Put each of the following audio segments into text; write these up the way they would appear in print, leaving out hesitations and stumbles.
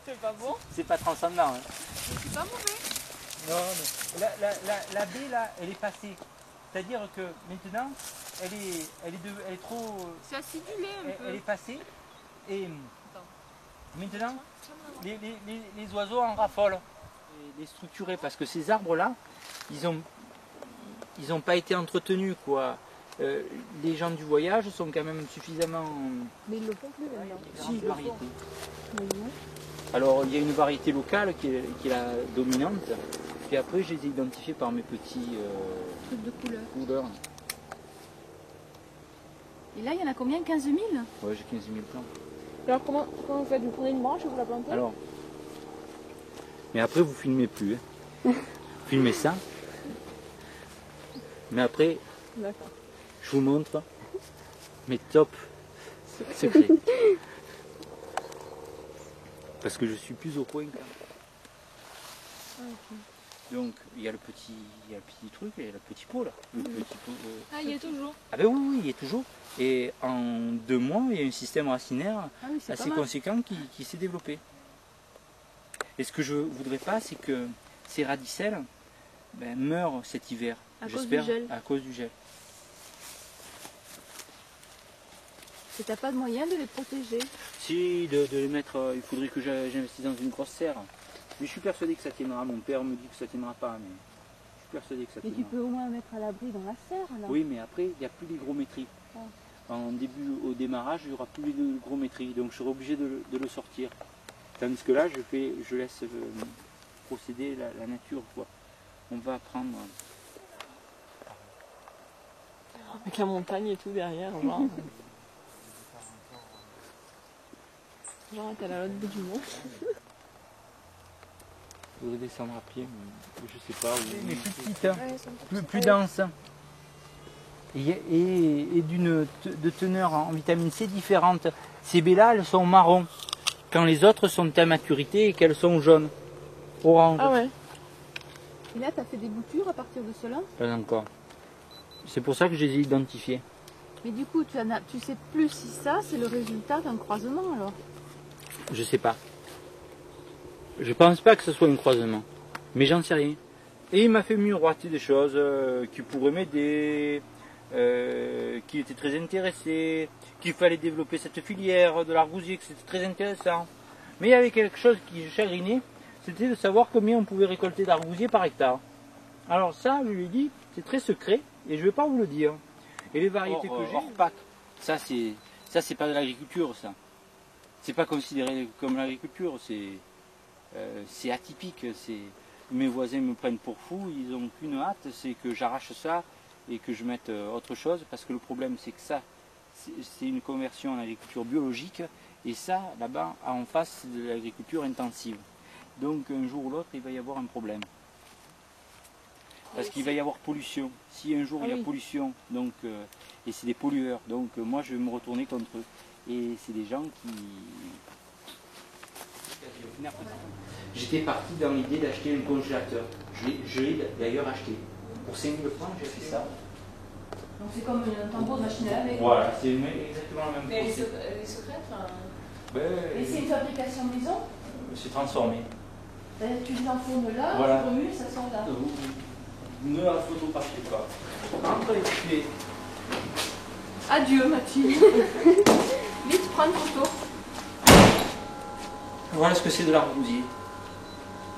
C'est pas bon? C'est pas transcendant. Hein. C'est pas mauvais. Non, mais la baie là, elle est passée. C'est-à-dire que maintenant, elle est trop. C'est acidulé un peu. Elle est passée. Et Attends. maintenant, les oiseaux en raffolent. Et les structurer parce que ces arbres-là, ils ont pas été entretenus, quoi. Les gens du voyage sont quand même suffisamment. Mais ils le font plus maintenant. Si, ils le font. Mais non. Alors il y a une variété locale qui est la dominante. Puis après, je les ai identifiés par mes petits Truc de couleur. couleurs. Et là, il y en a combien? 15 000? Ouais, j'ai 15 000 plants. Alors comment vous faites? Vous prenez une branche et vous la plantez? Alors, mais après vous filmez plus. Hein. Vous filmez ça. Mais après, D'accord. je vous montre mes top secrets. Parce que je suis plus au point. Ah, ok. Donc il y a le petit truc, il y a le petit pot là. Le petit pot, Ah, il y est toujours. Ah ben oui, il y est toujours. Et en 2 mois, il y a un système racinaire Ah oui, c'est assez pas mal. conséquent qui s'est développé. Et ce que je voudrais pas, c'est que ces radicelles meurent cet hiver. À cause J'espère, du gel. à cause du gel. Et t'as pas de moyen de les protéger? Si, de les mettre, il faudrait que j'investisse dans une grosse serre. Mais je suis persuadé que ça tiendra. Mon père me dit que ça tiendra pas, mais je suis persuadé que ça Mais tiendra. tu peux au moins mettre à l'abri dans la serre là. Oui, mais après, il n'y a plus d'hygrométrie. Ah. Au démarrage, il n'y aura plus d'hygrométrie, donc je serai obligé de le sortir. Tandis que là, je laisse procéder la nature, quoi. On va prendre. Avec la montagne et tout derrière, genre. Genre, t'es à l'autre bout du monde. Je voudrais descendre à pied, mais je sais pas. Mais plus petites, hein. Ouais, plus denses. Et de teneur en vitamine C différente. Ces baies-là, elles sont marron, quand les autres sont à maturité et qu'elles sont jaunes, orange. Ah ouais. Et là, t'as fait des boutures à partir de cela? Pas encore. C'est pour ça que je les ai identifiées. Mais du coup, tu sais plus si ça, c'est le résultat d'un croisement alors? Je sais pas. Je pense pas que ce soit un croisement, mais j'en sais rien. Et il m'a fait miroiter des choses qui pourraient m'aider, qu'il était très intéressé, qu'il fallait développer cette filière de l'argousier, que c'était très intéressant. Mais il y avait quelque chose qui chagrinait, c'était de savoir combien on pouvait récolter d'argousier par hectare. Alors ça, je lui ai dit, c'est très secret et je ne vais pas vous le dire. Et les variétés que j'ai, hors PAC, ça c'est pas de l'agriculture, ça. C'est pas considéré comme l'agriculture, c'est atypique. Mes voisins me prennent pour fou, ils ont qu'une hâte, c'est que j'arrache ça et que je mette autre chose, parce que le problème c'est que ça, c'est une conversion en agriculture biologique, et ça, là-bas, en face, c'est de l'agriculture intensive. Donc un jour ou l'autre, il va y avoir un problème. Parce qu'il va y avoir pollution. Si un jour il y a pollution, donc, et c'est des pollueurs, donc moi je vais me retourner contre eux. Et c'est des gens qui... J'étais parti dans l'idée d'acheter un congélateur. Je l'ai d'ailleurs acheté. Pour 5 000 francs, j'ai fait ça. Donc c'est comme un tambour de machine à laver. Voilà, c'est exactement le même Mais elle est procédé. secrète, enfin. Et c'est une fabrication maison? C'est transformé. C'est-à-dire que tu l'enfournes là, Voilà. tu remues et ça sort là. Ne la photographiez pas. Entre les pieds. Adieu Mathilde. Vite, prends une photo. Voilà ce que c'est de l'argousier.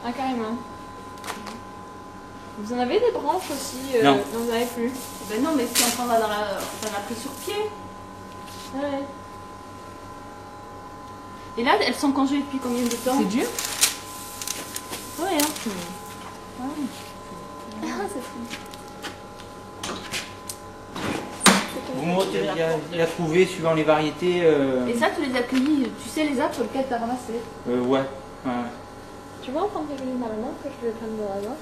Ah, carrément. Vous en avez des branches aussi? Non. Vous n'en avez plus? Ben non, mais si on prend dans la prise sur pied. Ouais. Et là, elles sont congelées depuis combien de temps? C'est dur? Ouais, hein. Ah, c'est fou. Vous me retirez, il a trouvé suivant les variétés. Et ça, tu les as cueillis, tu sais les arbres sur lesquels tu as ramassé? Ouais. Tu vois en prendre quelque chose dans la main que je vais prendre dans la main?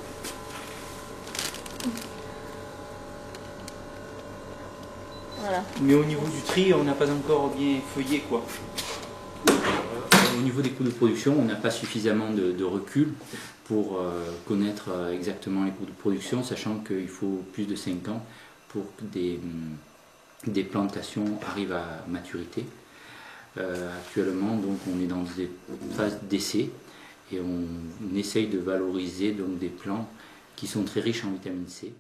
Voilà. Mais au niveau du tri, on n'a pas encore bien feuillé, quoi. Au niveau des coûts de production, on n'a pas suffisamment de recul pour connaître exactement les coûts de production, sachant qu'il faut plus de 5 ans pour que des plantations arrivent à maturité. Actuellement, donc, on est dans des phases d'essai et on essaye de valoriser donc, des plants qui sont très riches en vitamine C.